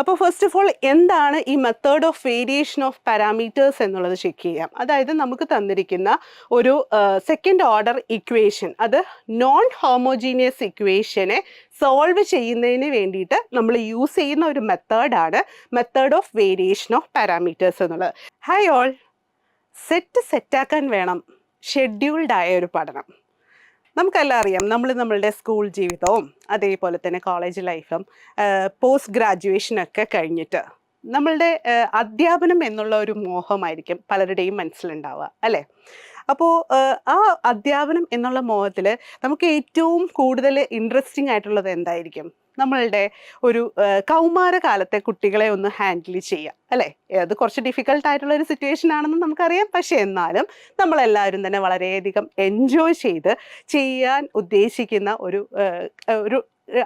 അപ്പോൾ first of all എന്താണ് ഈ method of variation of parameters എന്നുള്ളത് ചെക്ക് ചെയ്യാം. അതായത് നമുക്ക് തന്നിരിക്കുന്ന ഒരു സെക്കൻഡ് ഓർഡർ ഇക്വേഷൻ, അത് നോൺ ഹോമോജീനിയസ് ഇക്വേഷനെ സോൾവ് ചെയ്യുന്നതിന് വേണ്ടിയിട്ട് നമ്മൾ യൂസ് ചെയ്യുന്ന ഒരു മെത്തേഡാണ് method of variation of parameters എന്നുള്ളത്. ഹായ് ഓൾ, സെറ്റാക്കാൻ വേണം ഷെഡ്യൂൾഡ് ആയ ഒരു പഠനം. നമുക്കെല്ലാം അറിയാം, നമ്മളുടെ സ്കൂൾ ജീവിതവും അതേപോലെ തന്നെ കോളേജ് ലൈഫും പോസ്റ്റ് ഗ്രാജുവേഷനൊക്കെ കഴിഞ്ഞിട്ട് നമ്മളുടെ അധ്യാപനം എന്നുള്ള ഒരു മോഹമായിരിക്കും പലരുടെയും മനസ്സിലുണ്ടാവുക, അല്ലേ? അപ്പോൾ ആ അധ്യാപനം എന്നുള്ള മോഹത്തിൽ നമുക്ക് ഏറ്റവും കൂടുതൽ ഇൻട്രസ്റ്റിംഗ് ആയിട്ടുള്ളത് എന്തായിരിക്കും? നമ്മളുടെ ഒരു കൗമാരകാലത്തെ കുട്ടികളെ ഒന്ന് ഹാൻഡിൽ ചെയ്യുക, അല്ലേ? അത് കുറച്ച് ഡിഫിക്കൽട്ടായിട്ടുള്ള ഒരു സിറ്റുവേഷൻ ആണെന്ന് നമുക്കറിയാം. പക്ഷേ എന്നാലും നമ്മളെല്ലാവരും തന്നെ വളരെയധികം എൻജോയ് ചെയ്യാൻ ഉദ്ദേശിക്കുന്ന ഒരു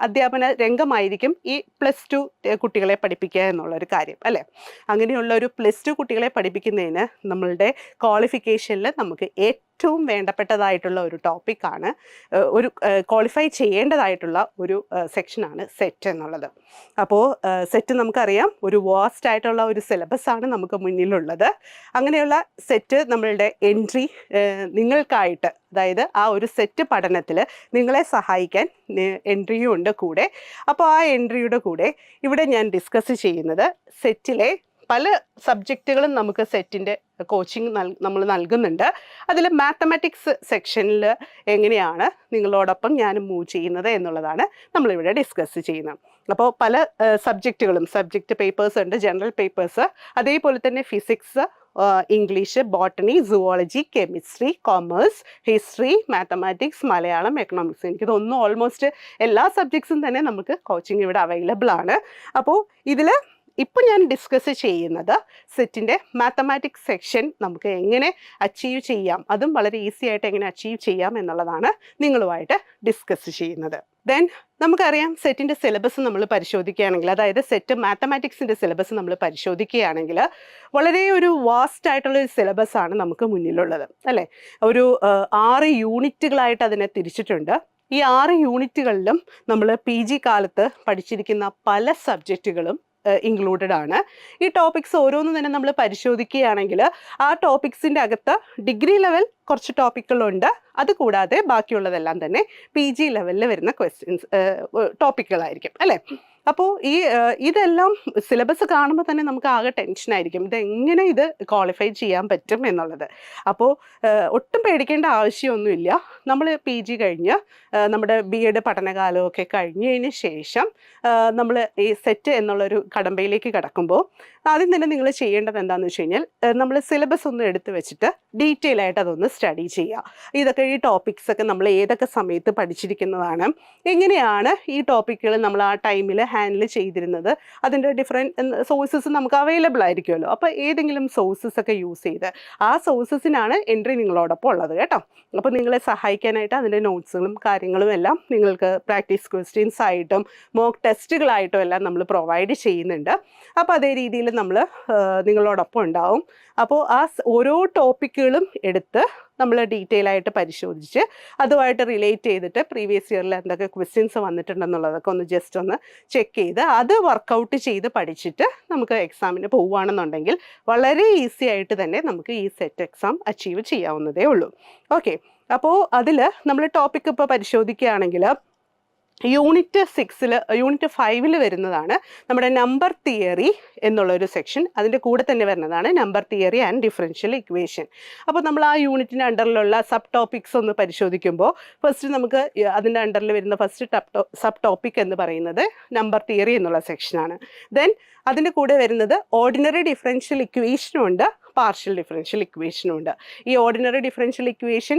അധ്യാപന രംഗമായിരിക്കും ഈ +2 കുട്ടികളെ പഠിപ്പിക്കുക എന്നുള്ളൊരു കാര്യം, അല്ലേ? അങ്ങനെയുള്ള ഒരു +2 കുട്ടികളെ പഠിപ്പിക്കുന്നതിന് നമ്മളുടെ ക്വാളിഫിക്കേഷനിൽ നമുക്ക് ഏറ്റവും വേണ്ടപ്പെട്ടതായിട്ടുള്ള ഒരു ടോപ്പിക്കാണ്, ഒരു ക്വാളിഫൈ ചെയ്യേണ്ടതായിട്ടുള്ള ഒരു സെക്ഷനാണ് സെറ്റ് എന്നുള്ളത്. അപ്പോൾ സെറ്റ് നമുക്കറിയാം, ഒരു വാസ്റ്റ് ആയിട്ടുള്ള ഒരു സിലബസാണ് നമുക്ക് മുന്നിലുള്ളത്. അങ്ങനെയുള്ള സെറ്റ് നമ്മളുടെ എൻട്രി നിങ്ങൾക്കായിട്ട്, അതായത് ആ ഒരു സെറ്റ് പഠനത്തിൽ നിങ്ങളെ സഹായിക്കാൻ എൻട്രിയും ഉണ്ട് കൂടെ. അപ്പോൾ ആ എൻട്രിയുടെ കൂടെ ഇവിടെ ഞാൻ ഡിസ്കസ് ചെയ്യുന്നത് സെറ്റിലെ പല സബ്ജക്റ്റുകളും നമുക്ക് സെറ്റിൻ്റെ കോച്ചിങ് നമ്മൾ നൽകുന്നുണ്ട്. അതിൽ മാത്തമാറ്റിക്സ് സെക്ഷനിൽ എങ്ങനെയാണ് നിങ്ങളോടൊപ്പം ഞാൻ മൂവ് ചെയ്യുന്നത് എന്നുള്ളതാണ് നമ്മളിവിടെ ഡിസ്കസ് ചെയ്യുന്നത്. അപ്പോൾ പല സബ്ജക്റ്റുകളും, സബ്ജക്റ്റ് പേപ്പേഴ്സ് ഉണ്ട്, ജനറൽ പേപ്പേഴ്സ്, അതേപോലെ തന്നെ physics, English, botany, zoology, chemistry, commerce, history, mathematics, Malayalam, economics. എനിക്കിതൊന്നും ഓൾമോസ്റ്റ് എല്ലാ സബ്ജക്ട്സും തന്നെ നമുക്ക് കോച്ചിങ് ഇവിടെ അവൈലബിൾ ആണ്. അപ്പോൾ ഇതിൽ ഇപ്പോൾ ഞാൻ ഡിസ്കസ് ചെയ്യുന്നത് സെറ്റിൻ്റെ മാത്തമാറ്റിക്സ് സെക്ഷൻ നമുക്ക് എങ്ങനെ അച്ചീവ് ചെയ്യാം, അതും വളരെ ഈസി ആയിട്ട് എങ്ങനെ അച്ചീവ് ചെയ്യാം എന്നുള്ളതാണ് നിങ്ങളുമായിട്ട് ഡിസ്കസ് ചെയ്യുന്നത്. ദെൻ നമുക്കറിയാം, സെറ്റിൻ്റെ സിലബസ് നമ്മൾ പരിശോധിക്കുകയാണെങ്കിൽ, അതായത് സെറ്റ് മാത്തമാറ്റിക്സിൻ്റെ സിലബസ് നമ്മൾ പരിശോധിക്കുകയാണെങ്കിൽ വളരെ ഒരു വാസ്റ്റ് ആയിട്ടുള്ളൊരു സിലബസാണ് നമുക്ക് മുന്നിലുള്ളത്, അല്ലേ? ഒരു 6 യൂണിറ്റുകളായിട്ട് അതിനെ തിരിച്ചിട്ടുണ്ട്. ഈ 6 യൂണിറ്റുകളിലും നമ്മൾ PG കാലത്ത് പഠിച്ചിരിക്കുന്ന പല സബ്ജക്റ്റുകളും ഇൻക്ലൂഡഡ് ആണ്. ഈ ടോപ്പിക്സ് ഓരോന്നും തന്നെ നമ്മൾ പരിശോധിക്കുകയാണെങ്കിൽ ആ ടോപ്പിക്സിൻ്റെ അകത്ത് ഡിഗ്രി ലെവൽ കുറച്ച് ടോപ്പിക്കുകളുണ്ട്, അതുകൂടാതെ ബാക്കിയുള്ളതെല്ലാം തന്നെ PG ലെവലിൽ വരുന്ന ടോപ്പിക്കുകളായിരിക്കും, അല്ലേ? അപ്പോൾ ഇതെല്ലാം സിലബസ് കാണുമ്പോൾ തന്നെ നമുക്ക് ആകെ ടെൻഷനായിരിക്കും, ഇതെങ്ങനെ ഇത് ക്വാളിഫൈ ചെയ്യാൻ പറ്റും എന്നുള്ളത്. അപ്പോൾ ഒട്ടും പേടിക്കേണ്ട ആവശ്യമൊന്നുമില്ല. നമ്മൾ PG കഴിഞ്ഞ് നമ്മുടെ BEd പഠനകാലമൊക്കെ കഴിഞ്ഞതിന് ശേഷം നമ്മൾ ഈ സെറ്റ് എന്നുള്ളൊരു കടമ്പയിലേക്ക് കടക്കുമ്പോൾ ആദ്യം തന്നെ നിങ്ങൾ ചെയ്യേണ്ടത് എന്താണെന്ന് വെച്ച് കഴിഞ്ഞാൽ, നമ്മൾ സിലബസ് ഒന്ന് എടുത്ത് വെച്ചിട്ട് ഡീറ്റെയിൽ ആയിട്ട് അതൊന്ന് സ്റ്റഡി ചെയ്യുക. ഇതൊക്കെ, ഈ ടോപ്പിക്സ് ഒക്കെ നമ്മൾ ഏതൊക്കെ സമയത്ത് പഠിച്ചിരിക്കുന്നതാണ്, എങ്ങനെയാണ് ഈ ടോപ്പിക്കുകൾ നമ്മൾ ആ ടൈമിൽ ഹാൻഡിൽ ചെയ്തിരുന്നത്, അതിൻ്റെ ഡിഫറെൻറ്റ് സോഴ്സസ് നമുക്ക് അവൈലബിൾ ആയിരിക്കുമല്ലോ. അപ്പോൾ ഏതെങ്കിലും സോഴ്സസ് ഒക്കെ യൂസ് ചെയ്ത് ആ സോഴ്സസിനാണ് എൻട്രി നിങ്ങളോടൊപ്പം ഉള്ളത്, കേട്ടോ. അപ്പോൾ നിങ്ങളെ സഹായിക്കാനായിട്ട് അതിൻ്റെ നോട്ട്സുകളും കാര്യങ്ങളും എല്ലാം നിങ്ങൾക്ക് പ്രാക്ടീസ് ക്വസ്റ്റ്യൻസ് ആയിട്ടും മോക്ക് ടെസ്റ്റുകളായിട്ടും എല്ലാം നമ്മൾ പ്രൊവൈഡ് ചെയ്യുന്നുണ്ട്. അപ്പോൾ അതേ രീതിയിൽ നമ്മൾ നിങ്ങളോടൊപ്പം ഉണ്ടാവും. അപ്പോൾ ആ ഓരോ ടോപ്പിക്കുകളും എടുത്ത് നമ്മൾ ഡീറ്റെയിൽ ആയിട്ട് പരിശോധിച്ച് അതുമായിട്ട് റിലേറ്റ് ചെയ്തിട്ട് പ്രീവിയസ് ഇയറിൽ എന്തൊക്കെ ക്വസ്റ്റ്യൻസ് വന്നിട്ടുണ്ടെന്നുള്ളതൊക്കെ ഒന്ന് ജസ്റ്റ് ഒന്ന് ചെക്ക് ചെയ്ത് അത് വർക്കൗട്ട് ചെയ്ത് പഠിച്ചിട്ട് നമുക്ക് എക്സാമിന് പോവുകയാണെന്നുണ്ടെങ്കിൽ വളരെ ഈസി ആയിട്ട് തന്നെ നമുക്ക് ഈ സെറ്റ് എക്സാം അച്ചീവ് ചെയ്യാവുന്നതേ ഉള്ളൂ. ഓക്കെ, അപ്പോൾ അതിൽ നമ്മൾ ടോപ്പിക് ഇപ്പോൾ പരിശോധിക്കുകയാണെങ്കിൽ യൂണിറ്റ് 5 വരുന്നതാണ് നമ്മുടെ നമ്പർ തിയറി എന്നുള്ളൊരു സെക്ഷൻ. അതിൻ്റെ കൂടെ തന്നെ വരുന്നതാണ് number theory and differential equation. അപ്പോൾ നമ്മൾ ആ യൂണിറ്റിൻ്റെ അണ്ടറിലുള്ള സബ് ടോപ്പിക്സ് ഒന്ന് പരിശോധിക്കുമ്പോൾ ഫസ്റ്റ് നമുക്ക് അതിൻ്റെ അണ്ടറിൽ വരുന്ന ഫസ്റ്റ് സബ് ടോപ്പിക് എന്ന് പറയുന്നത് നമ്പർ തിയറി എന്നുള്ള സെക്ഷനാണ്. ദെൻ അതിൻ്റെ കൂടെ വരുന്നത് ഓർഡിനറി ഡിഫറൻഷ്യൽ ഇക്വേഷനും ഉണ്ട്, പാർഷ്യൽ ഡിഫറൻഷ്യൽ ഇക്വേഷനും ഉണ്ട്. ഈ ഓർഡിനറി ഡിഫറൻഷ്യൽ ഇക്വേഷൻ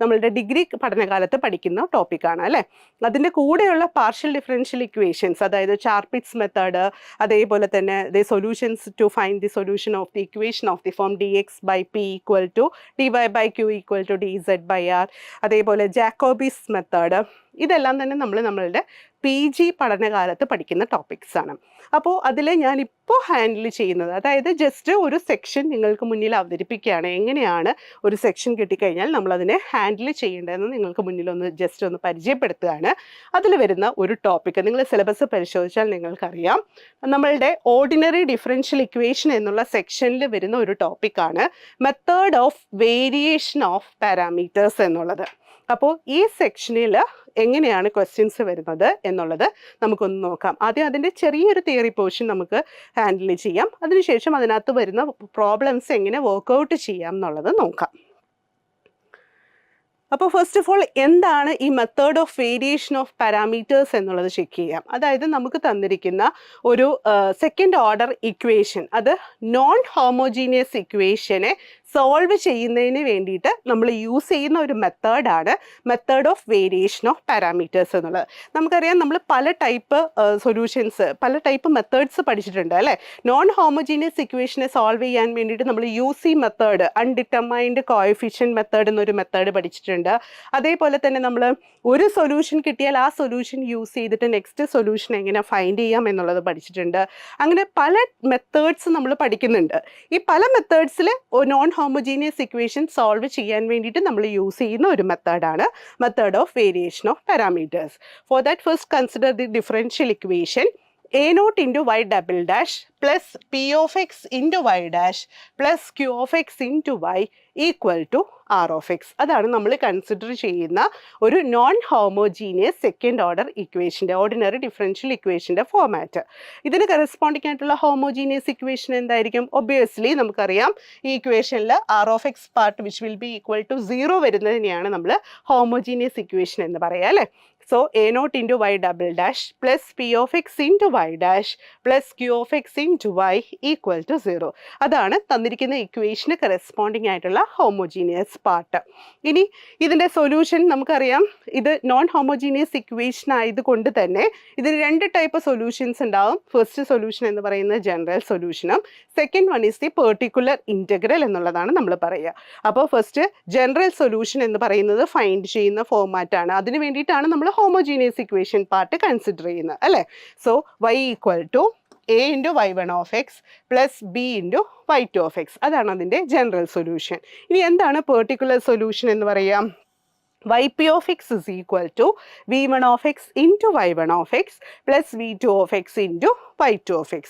നമ്മളുടെ ഡിഗ്രി പഠനകാലത്ത് പഠിക്കുന്ന ടോപ്പിക്കാണ്, അല്ലേ? അതിൻ്റെ കൂടെയുള്ള പാർഷ്യൽ ഡിഫറൻഷ്യൽ ഇക്വേഷൻസ്, അതായത് ചാർപിറ്റ്സ് മെത്തേഡ്, അതേപോലെ തന്നെ solutions to find the solution of the equation of the form dx/p = dy/q = dz/r, അതേപോലെ ജാക്കോബീസ് മെത്തേഡ്, ഇതെല്ലാം തന്നെ നമ്മളുടെ PG പഠനകാലത്ത് പഠിക്കുന്ന ടോപ്പിക്സ് ആണ്. അപ്പോൾ അതിൽ ഞാനിപ്പോൾ ഹാൻഡിൽ ചെയ്യുന്നത്, അതായത് ജസ്റ്റ് ഒരു സെക്ഷൻ നിങ്ങൾക്ക് മുന്നിൽ അവതരിപ്പിക്കുകയാണ്. എങ്ങനെയാണ് ഒരു സെക്ഷൻ കിട്ടിക്കഴിഞ്ഞാൽ നമ്മളതിനെ ഹാൻഡിൽ ചെയ്യേണ്ടതെന്ന് നിങ്ങൾക്ക് മുന്നിൽ ജസ്റ്റ് ഒന്ന് പരിചയപ്പെടുത്തുകയാണ്. അതിൽ വരുന്ന ഒരു ടോപ്പിക്ക് നിങ്ങൾ സിലബസ് പരിശോധിച്ചാൽ നിങ്ങൾക്കറിയാം, നമ്മളുടെ ഓർഡിനറി ഡിഫറൻഷ്യൽ ഇക്വേഷൻ എന്നുള്ള സെക്ഷനിൽ വരുന്ന ഒരു ടോപ്പിക്കാണ് method of variation of parameters എന്നുള്ളത്. അപ്പോൾ ഈ സെക്ഷനിൽ എങ്ങനെയാണ് ക്വസ്റ്റ്യൻസ് വരുന്നത് എന്നുള്ളത് നമുക്കൊന്ന് നോക്കാം. ആദ്യം അതിൻ്റെ ചെറിയൊരു തിയറി പോർഷൻ നമുക്ക് ഹാൻഡിൽ ചെയ്യാം. അതിനുശേഷം അതിനകത്ത് വരുന്ന പ്രോബ്ലംസ് എങ്ങനെ വർക്കൗട്ട് ചെയ്യാം എന്നുള്ളത് നോക്കാം. അപ്പോൾ ഫസ്റ്റ് ഓഫ് ഓൾ എന്താണ് ഈ method of variation of parameters എന്നുള്ളത് ചെക്ക് ചെയ്യാം. അതായത് നമുക്ക് തന്നിരിക്കുന്ന ഒരു സെക്കൻഡ് ഓർഡർ ഇക്വേഷൻ, അത് നോൺ ഹോമോജീനിയസ് ഇക്വേഷനെ സോൾവ് ചെയ്യുന്നതിന് വേണ്ടിയിട്ട് നമ്മൾ യൂസ് ചെയ്യുന്ന ഒരു മെത്തേഡാണ് method of variation of parameters എന്നുള്ളത്. നമുക്കറിയാം, നമ്മൾ പല ടൈപ്പ് സൊല്യൂഷൻസ്, പല ടൈപ്പ് മെത്തേഡ്സ് പഠിച്ചിട്ടുണ്ട് അല്ലേ. നോൺ ഹോമോജീനിയസ് ഇക്വേഷനെ സോൾവ് ചെയ്യാൻ വേണ്ടിയിട്ട് നമ്മൾ UC method, undetermined coefficient method എന്നൊരു മെത്തേഡ് പഠിച്ചിട്ടുണ്ട്. അതേപോലെ തന്നെ നമ്മൾ ഒരു സൊല്യൂഷൻ കിട്ടിയാൽ ആ സൊല്യൂഷൻ യൂസ് ചെയ്തിട്ട് നെക്സ്റ്റ് സൊല്യൂഷൻ എങ്ങനെ ഫൈൻഡ് ചെയ്യാം എന്നുള്ളത് പഠിച്ചിട്ടുണ്ട്. അങ്ങനെ പല മെത്തേഡ്സ് നമ്മൾ പഠിക്കുന്നുണ്ട്. ഈ പല മെത്തേഡ്സിൽ നോൺ ഹോമോജീനിയസ് ഇക്വേഷൻ സോൾവ് ചെയ്യാൻ വേണ്ടിയിട്ട് നമ്മൾ യൂസ് ചെയ്യുന്ന ഒരു മെത്തേഡാണ് method of variation of parameters. Four that first consider the differential equation A0 into y double dash plus P of x into y dash plus Q of x into y equal to R of x. അതാണ് നമ്മൾ consider ചെയ്യുന്ന ഒരു non homogeneous second order ഇക്വേഷൻ്റെ, ordinary differential ഇക്വേഷൻ്റെ format. ഇതിന് corresponding ആയിട്ടുള്ള homogeneous equation എന്തായിരിക്കും? Obviously നമുക്കറിയാം, ഈ ഇക്വേഷനിൽ R of x part which will be equal to 0 വരുന്നതിനെയാണ് നമ്മൾ ഹോമോജീനിയസ് ഇക്വേഷൻ എന്ന് പറയുക അല്ലേ. So A0 into y double dash plus P of x into y dash plus Q of x into y equal to 0. അതാണ് തന്നിരിക്കുന്ന ഇക്വേഷന് corresponding ആയിട്ടുള്ള homogeneous part. ഇനി ഇതിൻ്റെ സൊല്യൂഷൻ നമുക്കറിയാം, ഇത് നോൺ ഹോമോജീനിയസ് ഇക്വേഷൻ ആയതുകൊണ്ട് തന്നെ ഇതിന് രണ്ട് ടൈപ്പ് സൊല്യൂഷൻസ് ഉണ്ടാവും. ഫസ്റ്റ് സൊല്യൂഷൻ എന്ന് പറയുന്നത് ജനറൽ സൊല്യൂഷനും second one is the particular integral എന്നുള്ളതാണ് നമ്മൾ പറയുക. അപ്പോൾ ഫസ്റ്റ് ജനറൽ സൊല്യൂഷൻ എന്ന് പറയുന്നത് ഫൈൻഡ് ചെയ്യുന്ന ഫോമാറ്റാണ്. അതിന് വേണ്ടിയിട്ടാണ് നമ്മൾ homogeneous equation part കൺസിഡർ ചെയ്യുന്നത് അല്ലേ. So y equal to A into y1 of x plus B into y2 of x. അതാണ് അതിൻ്റെ ജനറൽ സൊല്യൂഷൻ. ഇനി എന്താണ് പെർട്ടിക്കുലർ സൊല്യൂഷൻ എന്ന് പറയാം? yp of x is equal to v1 of x into y1 of x plus v2 of x into y2 of x.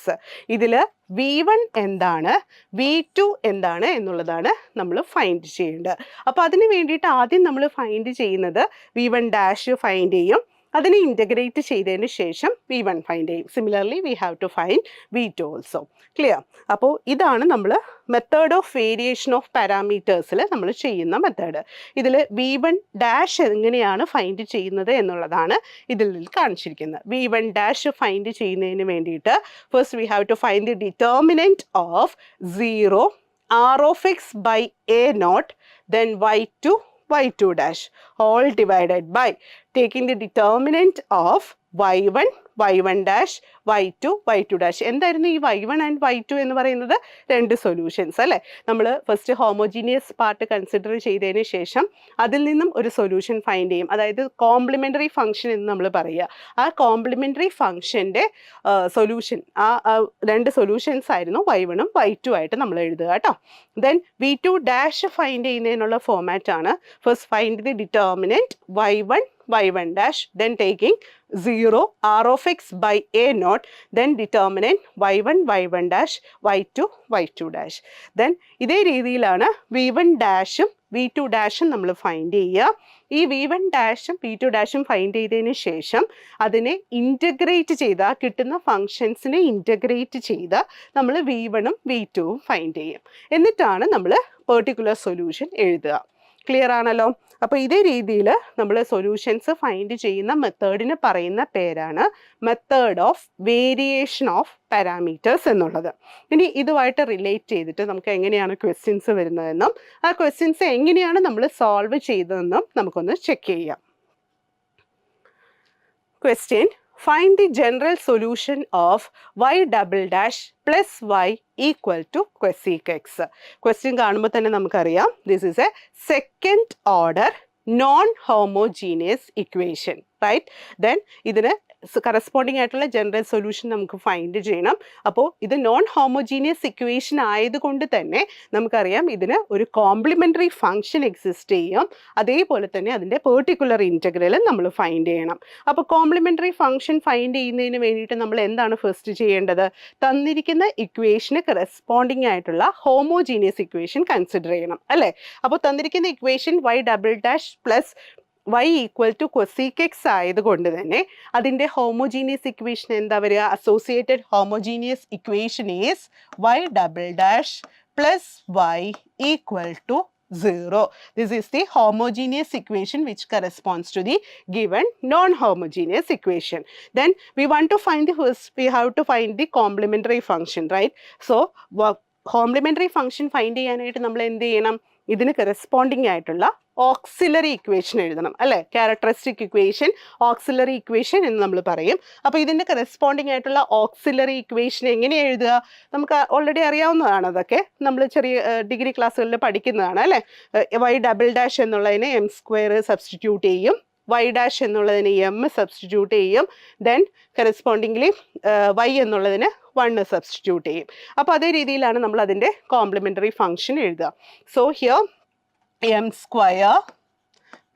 ഇതിൽ v1 എന്താണ്, v2 എന്താണ് എന്നുള്ളതാണ് നമ്മൾ ഫൈൻഡ് ചെയ്യേണ്ടത്. അപ്പോൾ അതിന് വേണ്ടിയിട്ട് ആദ്യം നമ്മൾ ഫൈൻഡ് ചെയ്യുന്നത് v1 ഡാഷ് ഫൈൻഡ് ചെയ്യും, അതിനെ ഇൻ്റഗ്രേറ്റ് ചെയ്തതിന് ശേഷം v1 ഫൈൻഡ് ചെയ്യും. Similarly we have to find v2 also. Clear? അപ്പോൾ ഇതാണ് നമ്മൾ മെത്തേഡ് ഓഫ് വേരിയേഷൻ ഓഫ് പാരാമീറ്റേഴ്സിൽ നമ്മൾ ചെയ്യുന്ന മെത്തേഡ്. ഇതിൽ v1 ഡാഷ് എങ്ങനെയാണ് ഫൈൻഡ് ചെയ്യുന്നത് എന്നുള്ളതാണ് ഇതിൽ കാണിച്ചിരിക്കുന്നത്. v1 ഡാഷ് ഫൈൻഡ് ചെയ്യുന്നതിന് വേണ്ടിയിട്ട് first we have to find the determinant of 0 r of x by a0 then y2 dash all divided by taking the determinant of y1 dash y2 dash. എന്തായിരുന്നു ഈ y1 and y2 എന്ന് പറയുന്നത്? രണ്ട് solutions അല്ലേ. നമ്മൾ first homogeneous part consider ചെയ്തതിന് ശേഷം അതിൽ നിന്നും ഒരു സൊല്യൂഷൻ ഫൈൻഡ് ചെയ്യും. അതായത് കോംപ്ലിമെൻ്ററി ഫംഗ്ഷൻ എന്ന് നമ്മൾ പറയുക. ആ കോംപ്ലിമെൻ്ററി ഫംഗ്ഷൻ്റെ സൊല്യൂഷൻ, ആ രണ്ട് സൊല്യൂഷൻസ് ആയിരുന്നു y1 ഉം y2 ആയിട്ട് നമ്മൾ എഴുതുക കേട്ടോ. ദെൻ v2 ഡാഷ് ഫൈൻഡ് ചെയ്യുന്നതിനുള്ള ഫോമാറ്റ് ആണ് first find the determinant y1 dash then taking 0 r of x by a0 then determinant y1 dash y2 dash. then ഇതേ രീതിയിലാണ് v1 ഡാഷും v2 ഡാഷും നമ്മൾ ഫൈൻഡ് ചെയ്യുക. ഈ v1 ഡാഷും v2 ഡാഷും ഫൈൻഡ് ചെയ്തതിന് ശേഷം അതിനെ ഇൻ്റഗ്രേറ്റ് ചെയ്ത് ആ കിട്ടുന്ന ഫങ്ഷൻസിനെ ഇൻ്റഗ്രേറ്റ് ചെയ്ത് നമ്മൾ v1ഉം v2ഉം ഫൈൻഡ് ചെയ്യും. എന്നിട്ടാണ് നമ്മൾ പെർട്ടിക്കുലർ സൊല്യൂഷൻ എഴുതുക. ക്ലിയർ ആണല്ലോ? അപ്പോൾ ഇതേ രീതിയിൽ നമ്മൾ സൊല്യൂഷൻസ് ഫൈൻഡ് ചെയ്യുന്ന മെത്തേഡിന് പറയുന്ന പേരാണ് method of variation of parameters എന്നുള്ളത്. ഇനി ഇതുമായിട്ട് റിലേറ്റ് ചെയ്തിട്ട് നമുക്ക് എങ്ങനെയാണ് ക്വസ്റ്റ്യൻസ് വരുന്നതെന്നും ആ ക്വസ്റ്റ്യൻസ് എങ്ങനെയാണ് നമ്മൾ സോൾവ് ചെയ്തതെന്നും നമുക്കൊന്ന് ചെക്ക് ചെയ്യാം. Question: find the general solution of y double dash plus y equal to cosec x. Question കാണുമ്പോൾ തന്നെ നമുക്കറിയാം this is a second order non homogeneous equation right. Then ഇതിന് കറസ്പോണ്ടിങ് ആയിട്ടുള്ള ജനറൽ സൊല്യൂഷൻ നമുക്ക് find ചെയ്യണം. അപ്പോൾ ഇത് നോൺ ഹോമോജീനിയസ് ഇക്വേഷൻ ആയതുകൊണ്ട് തന്നെ നമുക്കറിയാം ഇതിന് ഒരു കോംപ്ലിമെൻ്ററി ഫംഗ്ഷൻ എക്സിസ്റ്റ് ചെയ്യും. അതേപോലെ തന്നെ അതിൻ്റെ പെർട്ടിക്കുലർ ഇൻറ്റഗ്രൽ നമ്മൾ ഫൈൻഡ് ചെയ്യണം. അപ്പോൾ കോംപ്ലിമെൻ്ററി ഫംഗ്ഷൻ ഫൈൻഡ് ചെയ്യുന്നതിന് വേണ്ടിയിട്ട് നമ്മൾ എന്താണ് ഫസ്റ്റ് ചെയ്യേണ്ടത്? തന്നിരിക്കുന്ന ഇക്വേഷന് കറസ്പോണ്ടിങ് ആയിട്ടുള്ള ഹോമോജീനിയസ് ഇക്വേഷൻ കൺസിഡർ ചെയ്യണം അല്ലേ. അപ്പോൾ തന്നിരിക്കുന്ന equation y double dash plus y equal to cosec x ആയതുകൊണ്ട് തന്നെ അതിൻ്റെ ഹോമോജീനിയസ് ഇക്വേഷൻ എന്താ വരിക? Associated homogeneous equation is y double dash plus y equal to 0. This is the homogeneous equation which corresponds to the given non-homogeneous equation. Then we want to find the first, we have to find the complementary function, right? So complimentary function find ചെയ്യാനായിട്ട് നമ്മൾ എന്ത് ചെയ്യണം? ഇതിന് corresponding ആയിട്ടുള്ള auxiliary equation എഴുതണം അല്ലേ. Characteristic equation, auxiliary equation എന്ന് നമ്മൾ പറയും. അപ്പോൾ ഇതിൻ്റെ കറസ്പോണ്ടിങ് ആയിട്ടുള്ള ഓക്സിലറി ഇക്വേഷൻ എങ്ങനെ എഴുതുക? നമുക്ക് ഓൾറെഡി അറിയാവുന്നതാണ്. അതൊക്കെ നമ്മൾ ചെറിയ ഡിഗ്രി ക്ലാസ്സുകളിൽ പഠിക്കുന്നതാണ് അല്ലേ. y ഡബിൾ ഡാഷ് എന്നുള്ളതിനെ എം സ്ക്വയർ സബ്സ്റ്റിറ്റ്യൂട്ട് ചെയ്യും, y ഡാഷ് എന്നുള്ളതിന് എം സബ്സ്റ്റിറ്റ്യൂട്ട് ചെയ്യും, ദെൻ കറസ്പോണ്ടിങ്ലി y എന്നുള്ളതിന് 1 സബ്സ്റ്റിറ്റ്യൂട്ട് ചെയ്യും. അപ്പോൾ അതേ രീതിയിലാണ് നമ്മൾ അതിൻ്റെ കോംപ്ലിമെൻ്ററി ഫംഗ്ഷൻ എഴുതുക. So here m square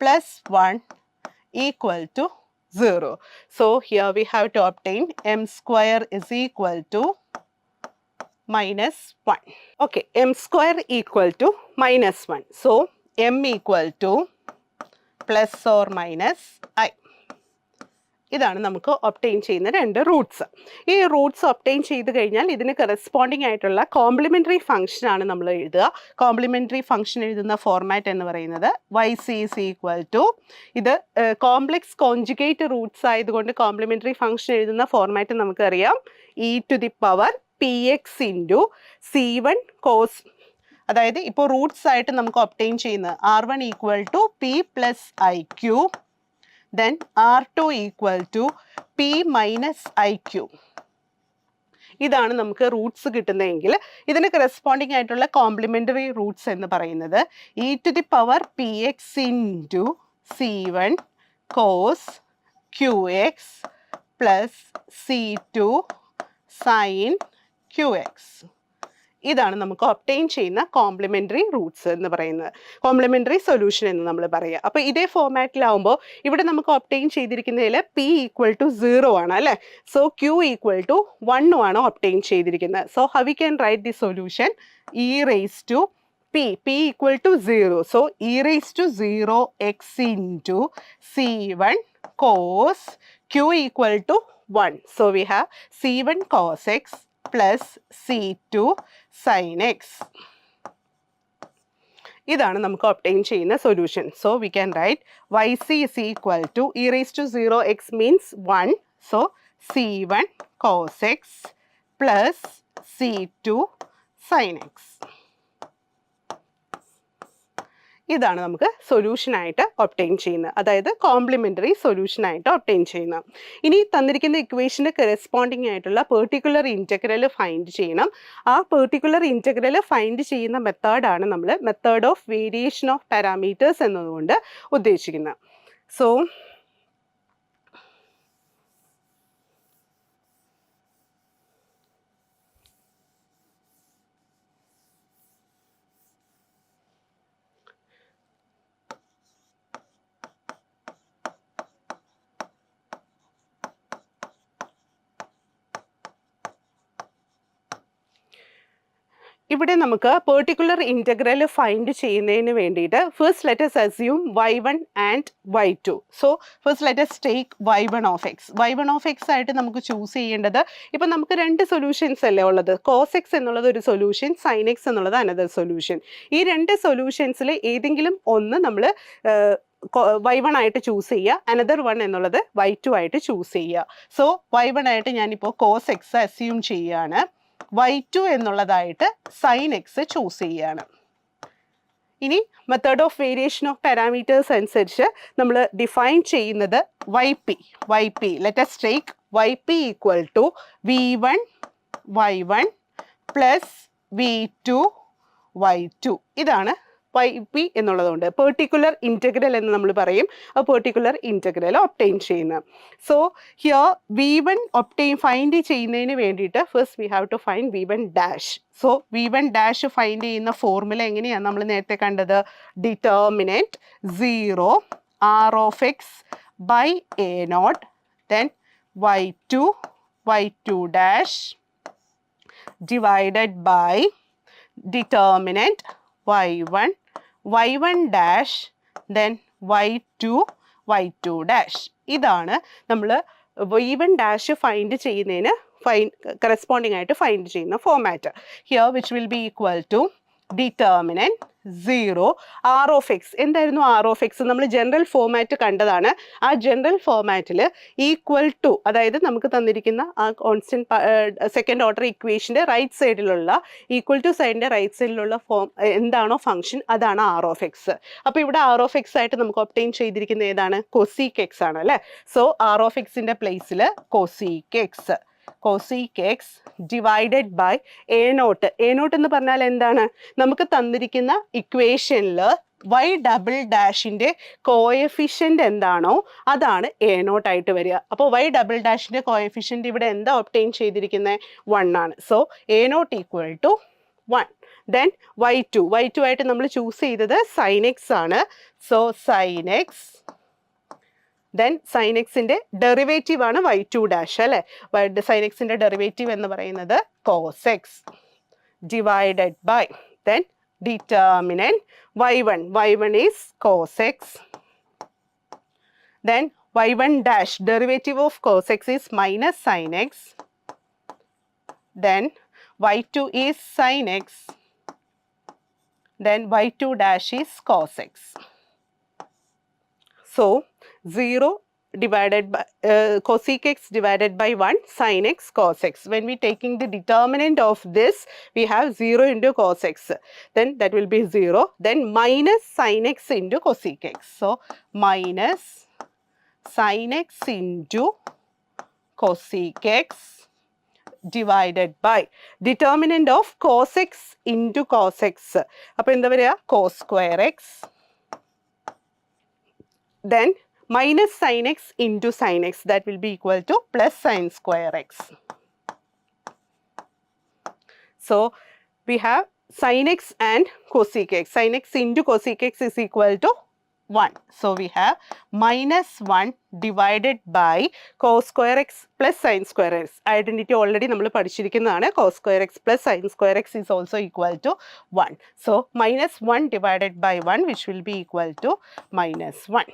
plus 1 equal to 0. So here we have to obtain m square is equal to -1. Okay, m square equal to -1. So m equal to plus or minus i. ഇതാണ് നമുക്ക് obtain ചെയ്യുന്ന രണ്ട് Roots. ഈ Roots obtain ചെയ്ത് കഴിഞ്ഞാൽ ഇതിന് corresponding ആയിട്ടുള്ള complimentary ഫംഗ്ഷനാണ് നമ്മൾ എഴുതുക. കോംപ്ലിമെൻ്ററി ഫംഗ്ഷൻ എഴുതുന്ന ഫോർമാറ്റ് എന്ന് പറയുന്നത് YC ഈസ് ഈക്വൽ ടു, ഇത് കോംപ്ലെക്സ് കോൺജുഗേറ്റ് റൂട്ട്സ് ആയതുകൊണ്ട് കോംപ്ലിമെൻ്ററി ഫംഗ്ഷൻ എഴുതുന്ന ഫോർമാറ്റ് നമുക്കറിയാം. e⁻ px into C1 cos, അതായത് ഇപ്പോൾ റൂട്ട്സ് ആയിട്ട് നമുക്ക് ഒബ്റ്റെയിൻ ചെയ്യുന്നത് R1 equal to P plus IQ, then R2 equal to P minus IQ. ഇതാണ് നമുക്ക് റൂട്ട്സ് കിട്ടുന്നതെങ്കിൽ ഇതിന് കറസ്പോണ്ടിങ് ആയിട്ടുള്ള കോംപ്ലിമെൻ്ററി റൂട്ട്സ് എന്ന് പറയുന്നത് e⁻ px into C1 cos QX plus C2 sine QX. ഇതാണ് നമുക്ക് ഒബ്റ്റെയിൻ ചെയ്യുന്ന കോംപ്ലിമെൻ്ററി റൂട്ട്സ് എന്ന് പറയുന്നത്, കോംപ്ലിമെൻ്ററി സൊല്യൂഷൻ എന്ന് നമ്മൾ പറയുക. അപ്പോൾ ഇതേ ഫോർമാറ്റിലാവുമ്പോൾ ഇവിടെ നമുക്ക് ഒബ്റ്റെയിൻ ചെയ്തിരിക്കുന്നതിൽ P ഈക്വൽ ടു 0 ആണ് അല്ലേ. സോ Q ഈക്വൽ ടു 1 ആണ് ഒബ്റ്റെയിൻ ചെയ്തിരിക്കുന്നത്. So how we can write the solution? e raise to p equal to 0. So e raise to 0 x into C1 cos Q equal to 1. So we have C1 cos x plus C2 sine x. ഇതാണ് നമുക്ക് obtain ചെയ്യുന്ന solution. So we can write YC is equal to e raise to 0 x means 1. So C1 cos x plus C2 sine x. ഇതാണ് നമുക്ക് സൊല്യൂഷനായിട്ട് obtain ചെയ്യുന്നത്, അതായത് complimentary സൊല്യൂഷനായിട്ട് obtain ചെയ്യുന്നത്. ഇനി തന്നിരിക്കുന്ന ഇക്വേഷന് കറസ്പോണ്ടിങ് ആയിട്ടുള്ള പെർട്ടിക്കുലർ ഇൻറ്റഗ്രൽ ഫൈൻഡ് ചെയ്യണം. ആ പെർട്ടിക്കുലർ ഇൻറ്റഗ്രൽ ഫൈൻഡ് ചെയ്യുന്ന മെത്തേഡാണ് നമ്മൾ method of variation of parameters എന്നതുകൊണ്ട് ഉദ്ദേശിക്കുന്നത്. സോ ഇവിടെ നമുക്ക് പെർട്ടിക്കുലർ ഇൻറ്റഗ്രൽ ഫൈൻഡ് ചെയ്യുന്നതിന് വേണ്ടിയിട്ട് first let us assume y1 and y2. So first let us take y1 of x. y1 of x ആയിട്ട് നമുക്ക് ചൂസ് ചെയ്യേണ്ടത്, ഇപ്പം നമുക്ക് രണ്ട് സൊല്യൂഷൻസ് അല്ലേ ഉള്ളത്. cos x എന്നുള്ളത് ഒരു സൊല്യൂഷൻ, sin x എന്നുള്ളത് അനദർ സൊല്യൂഷൻ. ഈ രണ്ട് സൊല്യൂഷൻസിൽ ഏതെങ്കിലും ഒന്ന് നമ്മൾ y1 ആയിട്ട് ചൂസ് ചെയ്യുക, അനദർ വൺ എന്നുള്ളത് y2 ആയിട്ട് ചൂസ് ചെയ്യുക. സോ y1 ആയിട്ട് ഞാനിപ്പോൾ cos x അസ്യൂം ചെയ്യുകയാണ്, y2 എന്നുള്ളതായിട്ട് സൈൻ എക്സ് ചൂസ് ചെയ്യുകയാണ്. ഇനി method of variation of parameters അനുസരിച്ച് നമ്മൾ ഡിഫൈൻ ചെയ്യുന്നത് yp. Let us take yp equal to v1 y1 plus v2 y2. ഇതാണ് YP എന്നുള്ളതുണ്ട്. പെർട്ടിക്കുലർ ഇൻറ്റഗ്രൽ എന്ന് നമ്മൾ പറയും. ആ പെർട്ടിക്കുലർ ഇൻറ്റഗ്രൽ ഒപ്റ്റെയിൻ ചെയ്യുന്നത്. സോ ഹിയർ V1 ഫൈൻഡ് ചെയ്യുന്നതിന് വേണ്ടിയിട്ട് first we have to find V1 dash. So V1 dash find ചെയ്യുന്ന formula എങ്ങനെയാണ് നമ്മൾ നേരത്തെ കണ്ടത്? Determinant 0 R of x by A0 then y2 dash divided by determinant y1 dash then y2 dash. ഇതാണ് നമ്മൾ V1 dash find ചെയ്യുന്നതിന് corresponding ആയിട്ട് find ചെയ്യുന്ന format. Here which will be equal to determinant 0 R of x. എന്തായിരുന്നു R of x? നമ്മൾ general format കണ്ടതാണ്. ആ general ഫോമാറ്റിൽ equal to, അതായത് നമുക്ക് തന്നിരിക്കുന്ന ആ കോൺസ്റ്റന്റ് സെക്കൻഡ് ഓർഡർ ഇക്വേഷൻ്റെ റൈറ്റ് സൈഡിലുള്ള ഈക്വൽ ടു സൈഡിൻ്റെ റൈറ്റ് സൈഡിലുള്ള ഫോം എന്താണോ ഫംഗ്ഷൻ അതാണ് R of x. അപ്പോൾ ഇവിടെ R of x ആയിട്ട് നമുക്ക് ഒപ്റ്റെയിൻ ചെയ്തിരിക്കുന്ന ഏതാണ്? കൊസീക് എക്സ് ആണ് അല്ലേ. സോ R of x-ൻ്റെ പ്ലേസിൽ cosec X divided by A0. A0 എന്ന് പറഞ്ഞാൽ എന്താണ്? നമുക്ക് തന്നിരിക്കുന്ന ഇക്വേഷനിൽ y ഡബിൾ ഡാഷിൻ്റെ കോഎഫിഷ്യൻ്റ് എന്താണോ അതാണ് A0 ആയിട്ട് വരിക. അപ്പോൾ y ഡബിൾ ഡാഷിൻ്റെ കോഎഫിഷ്യൻ്റ് ഇവിടെ എന്താ ഒപ്റ്റെയിൻ ചെയ്തിരിക്കുന്നത്? 1 ആണ്. So A0 equal to 1. Then y2 ആയിട്ട് നമ്മൾ ചൂസ് ചെയ്തത് sin x ആണ്. So sin x then sin x-ൻ്റെ ഡെറിവേറ്റീവ് ആണ് y2 ഡാഷ് അല്ലേ. sin x-ൻ്റെ ഡെറിവേറ്റീവ് എന്ന് പറയുന്നത് cos x divided by then determinant y1 is cos x then y1 dash derivative of cos x is minus sin x then y2 is sin x then y2 dash is cos x. So 0 divided by cosec x divided by 1 sin x cos x. When we taking the determinant of this, we have 0 into cos x. Then that will be 0. Then minus sin x into cosec x. So minus sin x into cosec x divided by determinant of cos x into cos x. അപ്പോൾ എന്താ പറയുക? cos square x. Then minus sin x into sin x, that will be equal to plus sin square x. So we have sin x and cosec x. Sin x into cosec x is equal to 1. So we have minus 1 divided by cos square x plus sin square x. Identity already നമ്മൾ പഠിച്ചിരിക്കുന്നതാണ്. cos square x plus sin square x is also equal to 1. So minus 1 divided by 1 which will be equal to minus 1.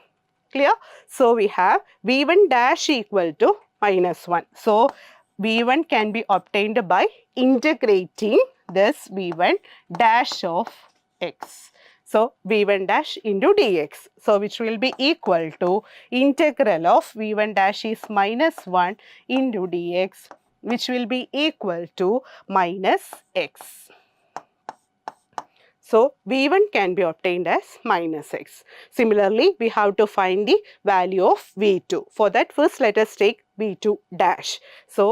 Clear? So we have V1 dash equal to minus 1. So V1 can be obtained by integrating this V1 dash of x. So V1 dash into dx. So which will be equal to integral of V1 dash is minus 1 into dx, which will be equal to minus x. So V1 can be obtained as minus x. Similarly, we have to find the value of V2. For that, first let us take V2 dash. So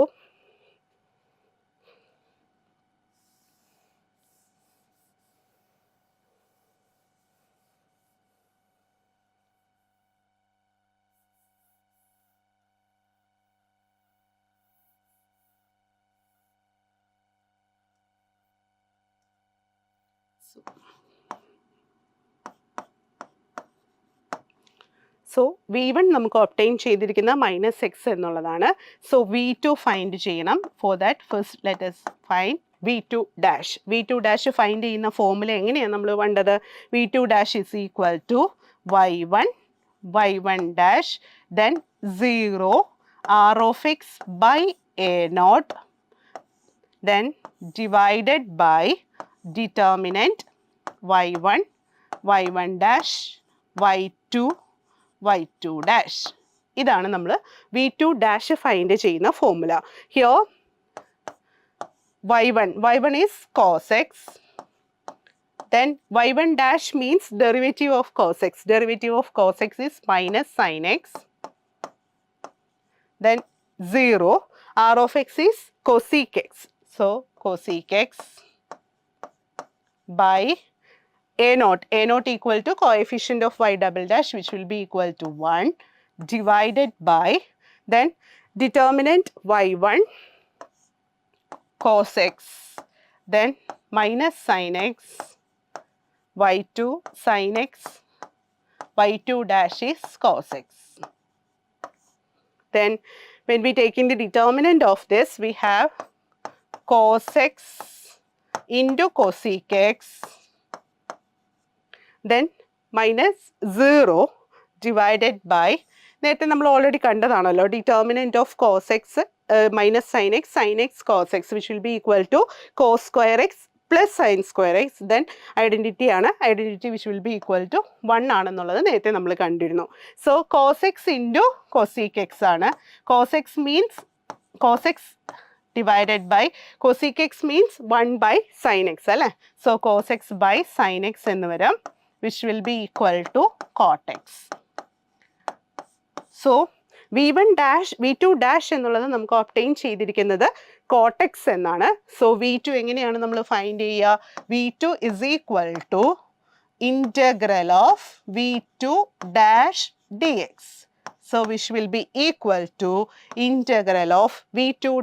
So V1 നമുക്ക് obtain ചെയ്തിരിക്കുന്ന minus x എന്നുള്ളതാണ്. So V2 find ചെയ്യണം. For that first let us find V2 dash. V2 dash find ചെയ്യുന്ന formula എങ്ങനെയാണ് നമ്മൾ കണ്ടത്? V2 dash is equal to y1 dash then 0 R of x by A0 then divided by determinant y1 dash y2 dash. ഇതാണ് നമ്മൾ V2 dash find ചെയ്യുന്ന formula. Here y1 is cos x, then y1 dash means derivative of cos x. Derivative of cos x is minus sin x, then 0 R of x is cosec x. So cosec x by A naught equal to coefficient of y double dash, which will be equal to 1 divided by, then determinant y1 cos x, then minus sin x, y2 sin x, y2 dash is cos x. Then when we take in the determinant of this, we have cos x into cosec x, then minus 0 divided by, നേരത്തെ നമ്മൾ already കണ്ടതാണല്ലോ, determinant of cos x minus sin x cos x, which will be equal to cos square x plus sin square x, then identity which will be equal to 1 ആണെന്നുള്ളത് നേരത്തെ നമ്മൾ കണ്ടിരുന്നു. So cos x into cosec x ആണ്. Cos x means cos x divided by cosec x means 1 by sin x അല്ലേ. So cos x by sin x എന്ന് വരും, which will be equal to cot x. So v1 dash v2 dash എന്നുള്ളത് നമുക്ക് obtain ചെയ്തിരിക്കുന്നത് cot x എന്നാണ്. So v2 എങ്ങനെയാണ് നമ്മൾ find ചെയ്യുക? v2 is equal to integral of v2 dash dx. So which will be equal to integral of v2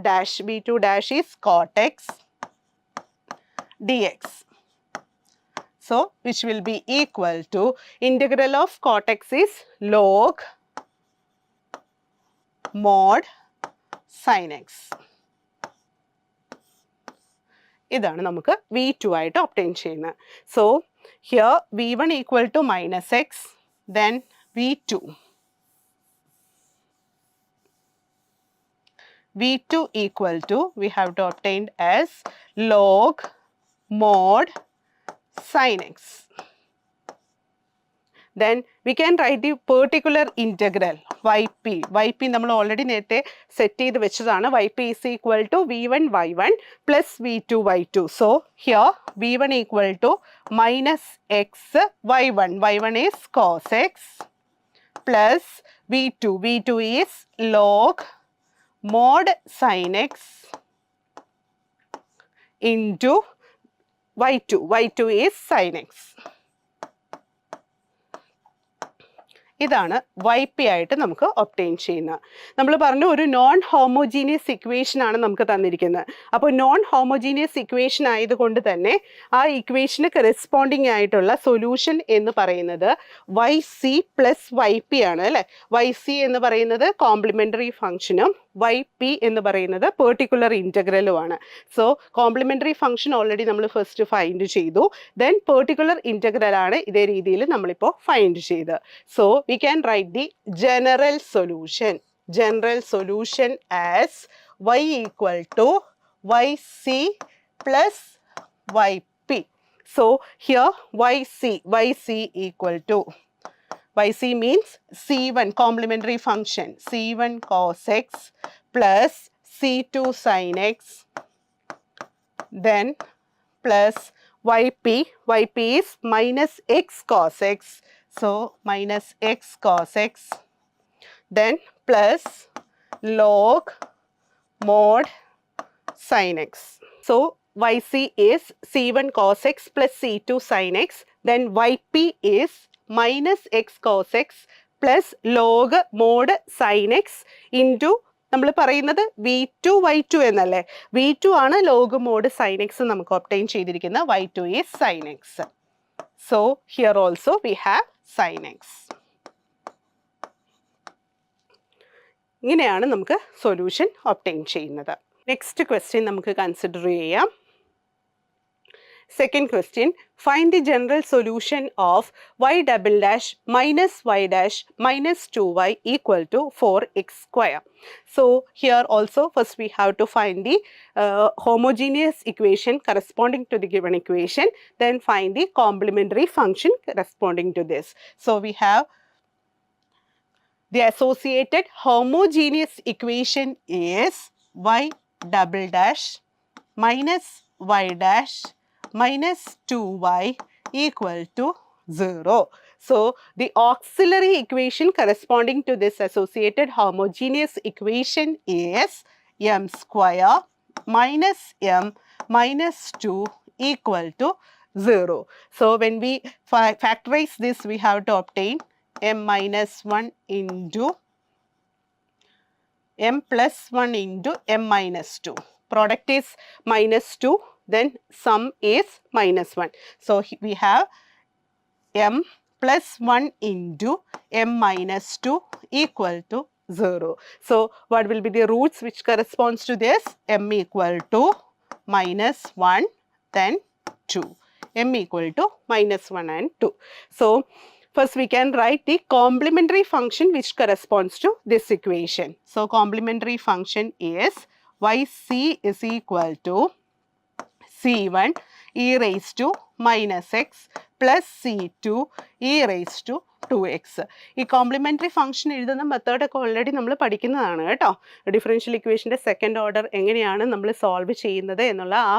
dash is cot x dx. So which will be equal to integral of cot x is log mod sin x. ഇതാണ് നമുക്ക് v2 ആയിട്ട് obtain ചെയ്യുന്നത്. So here v1 equal to minus x, then v2 equal to, we have to obtain as log mod sin x. Then we can write the particular integral yp നമ്മൾ already നേരത്തെ set ചെയ്ത് വെച്ചതാണ്. yp is equal to v1 y1 plus v2 y2. So here v1 equal to minus x y1 is cos x plus v2 is log mod sin x into y2 is sin x. ഇതാണ് yp ആയിട്ട് നമുക്ക് obtain ചെയ്യുന്നത്. നമ്മൾ പറഞ്ഞു ഒരു non homogeneous equation ആണ് നമുക്ക് തന്നിരിക്കുന്നത്. അപ്പോൾ നോൺ ഹോമോജീനിയസ് ഇക്വേഷൻ ആയതുകൊണ്ട് തന്നെ ആ ഇക്വേഷന് കറസ്പോണ്ടിങ് ആയിട്ടുള്ള സൊല്യൂഷൻ എന്ന് പറയുന്നത് yc പ്ലസ് yp ആണ് അല്ലേ. yc എന്ന് പറയുന്നത് കോംപ്ലിമെൻ്ററി ഫംഗ്ഷനും yp എന്ന് പറയുന്നത് പെർട്ടിക്കുലർ ഇൻ്റഗ്രലുമാണ്. സോ കോംപ്ലിമെൻ്ററി ഫംഗ്ഷൻ ഓൾറെഡി നമ്മൾ ഫസ്റ്റ് ഫൈൻഡ് ചെയ്തു. ദെൻ പെർട്ടിക്കുലർ ഇൻ്റഗ്രൽ ആണ് ഇതേ രീതിയിൽ നമ്മളിപ്പോൾ ഫൈൻഡ് ചെയ്ത്. So we can write the general solution as y equal to yc plus yp. So here yc equal to, yc means c1 complementary function, c1 cos x plus c2 sin x, then plus yp is minus x cos x. So minus x cos x, then plus log mod sin x. So yc is c1 cos x plus c2 sin x, then yp is minus x cos x plus log mod sin x into, നമ്മൾ പറയുന്നത് v2 y2 എന്നല്ലേ. v2 ആണ് log mode sin x നമുക്ക് obtain ചെയ്തിരിക്കുന്ന, y2 is sin x. So here also we have sin x. ഇങ്ങനെയാണ് നമുക്ക് solution obtain ചെയ്യുന്നത്. Next question നമുക്ക് കൺസിഡർ ചെയ്യാം. Second question, find the general solution of y double dash minus y dash minus 2y equal to 4x square. So here also first we have to find the homogeneous equation corresponding to the given equation, then find the complementary function corresponding to this. So we have the associated homogeneous equation is y double dash minus y dash minus 2y equal to 0. So the auxiliary equation corresponding to this associated homogeneous equation is m square minus m minus 2 equal to 0. So when we factorize this, we have to obtain m minus 1 into m plus 1 into m minus 2. Product is minus 2, then sum is minus 1. So we have m plus 1 into m minus 2 equal to 0. So what will be the roots which corresponds to this? M equal to minus 1, then 2. M equal to minus 1 and 2. So first we can write the complementary function which corresponds to this equation. So complementary function is yc is equal to c1 e raised to minus x plus c2 e raised to 2x. ഈ complimentary function എഴുതുന്ന മെത്തേഡൊക്കെ already നമ്മൾ പഠിക്കുന്നതാണ് കേട്ടോ. Differential ഇക്വേഷൻ്റെ second order എങ്ങനെയാണ് നമ്മൾ solve ചെയ്യുന്നത് എന്നുള്ള ആ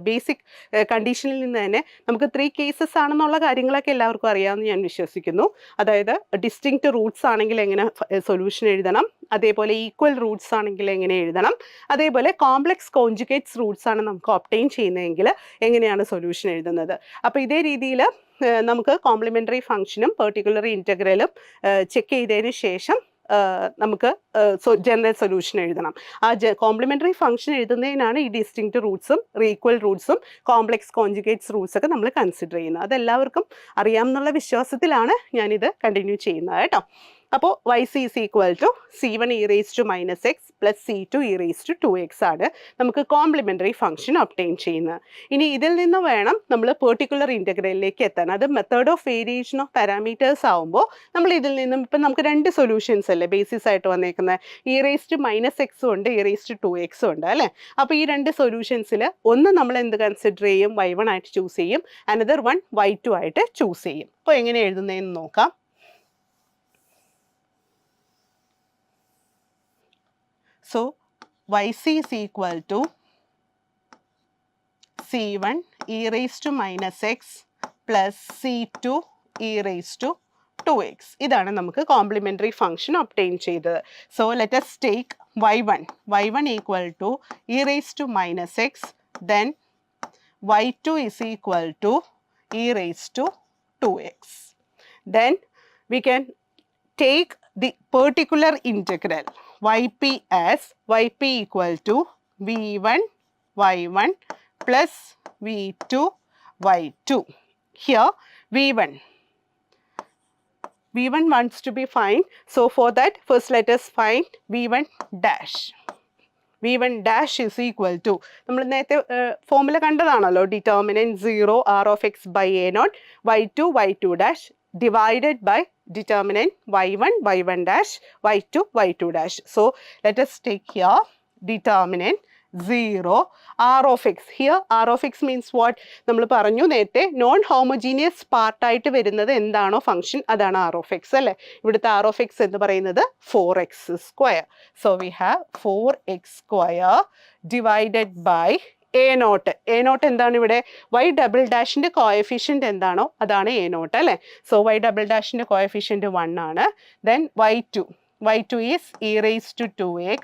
ബേസിക് കണ്ടീഷനിൽ നിന്ന് തന്നെ നമുക്ക് 3 കേസസ് ആണെന്നുള്ള കാര്യങ്ങളൊക്കെ എല്ലാവർക്കും അറിയാമെന്ന് ഞാൻ വിശ്വസിക്കുന്നു. അതായത് ഡിസ്റ്റിങ്ക്റ്റ് റൂട്ട്സ് ആണെങ്കിൽ എങ്ങനെ സൊല്യൂഷൻ എഴുതണം, അതേപോലെ ഈക്വൽ റൂട്ട്സ് ആണെങ്കിൽ എങ്ങനെ എഴുതണം, അതേപോലെ കോംപ്ലക്സ് കോൺജുഗേറ്റ്സ് റൂട്ട്സ് ആണ് നമുക്ക് ഒബ്റ്റെയിൻ ചെയ്യുന്നതെങ്കിൽ എങ്ങനെയാണ് സൊല്യൂഷൻ എഴുതുന്നത്. അപ്പോൾ ഇതേ രീതിയിൽ നമുക്ക് കോംപ്ലിമെൻ്ററി ഫംഗ്ഷനും പെർട്ടിക്കുലർ ഇൻ്റഗ്രലും ചെക്ക് ചെയ്തതിന് ശേഷം നമുക്ക് ജനറൽ സൊല്യൂഷൻ എഴുതണം. ആ കോംപ്ലിമെൻ്ററി ഫംഗ്ഷൻ എഴുതുന്നതിനാണ് ഈ distinct റൂട്ട്സും equal റൂട്ട്സും complex conjugates Roots ഒക്കെ നമ്മൾ കൺസിഡർ ചെയ്യുന്നത്. അതെല്ലാവർക്കും അറിയാമെന്നുള്ള വിശ്വാസത്തിലാണ് ഞാനിത് കണ്ടിന്യൂ ചെയ്യുന്നത് കേട്ടോ. അപ്പോൾ yc is equal to c1 e raised to minus x plus c2 e raised to 2x ആണ് നമുക്ക് കോംപ്ലിമെൻ്ററി ഫംഗ്ഷൻ ഒബ്റ്റെയിൻ ചെയ്യുന്നത്. ഇനി ഇതിൽ നിന്ന് വേണം നമ്മൾ പെർട്ടിക്കുലർ ഇൻ്റഗ്രലിലേക്ക് എത്താൻ. അത് method of variation of parameters ആവുമ്പോൾ നമ്മൾ ഇതിൽ നിന്നും ഇപ്പം നമുക്ക് 2 സൊല്യൂഷൻസ് അല്ലേ ബേസിസ് ആയിട്ട് വന്നേക്കുന്നത്. e raised to minus x ഉണ്ട്, e raised to 2x ഉണ്ട് അല്ലേ. അപ്പോൾ ഈ 2 സൊല്യൂഷൻസിൽ ഒന്ന് നമ്മൾ എന്ത് കൺസിഡർ ചെയ്യും? y1 ആയിട്ട് ചൂസ് ചെയ്യും, അനദർ വൺ y2 ആയിട്ട് ചൂസ് ചെയ്യും. അപ്പോൾ എങ്ങനെ എഴുതുന്നതെന്ന് നോക്കാം. So yc is equal to c1 e raised to minus x plus c2 e raised to 2x. ഇതാണ് നമുക്ക് കോംപ്ലിമെൻ്ററി ഫംഗ്ഷൻ ഒബ്റ്റെയിൻ ചെയ്തത്. So let us take y1 equal to e raised to minus x, then y2 is equal to e raised to 2x. Then we can take the particular integral yp as yp equal to v1 y1 plus v2 y2. Here v1 wants to be find. So for that first let us find v1 dash. v1 dash is equal to നമ്മൾ നേരത്തെ formula കണ്ടതാണല്ലോ, determinant 0 r of x by a naught y2 y2 dash divided by determinant y1 dash y2 dash. So let us take here determinant 0 r of x. Here r of x means what? നമ്മൾ പറഞ്ഞു നേരത്തെ non homogeneous പാർട്ടായിട്ട് വരുന്നത് എന്താണോ function അതാണ് r of x അല്ലേ. ഇവിടുത്തെ r of x എന്ന് പറയുന്നത് 4x square. So we have 4x square divided by a naught. a naught എന്താണ് ഇവിടെ? y ഡബിൾ ഡാഷിൻ്റെ കോഎഫിഷ്യൻ്റ് എന്താണോ അതാണ് a naught അല്ലേ. സോ y ഡബിൾ ഡാഷിൻ്റെ കോഎഫിഷ്യൻ്റ് 1 ആണ്. Then y2 is e raised to 2x.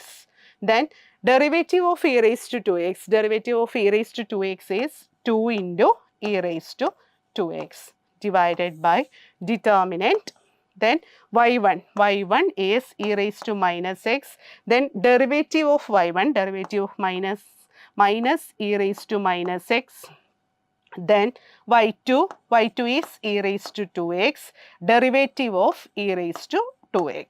Then derivative of e raised to 2x. Derivative of e raised to 2x is 2 into e raised to 2x divided by determinant. Then y1 is e raised to minus x. Then derivative of y1, derivative of minus e raised to minus x. Then y2 is e raised to 2x, derivative of e raised to 2x.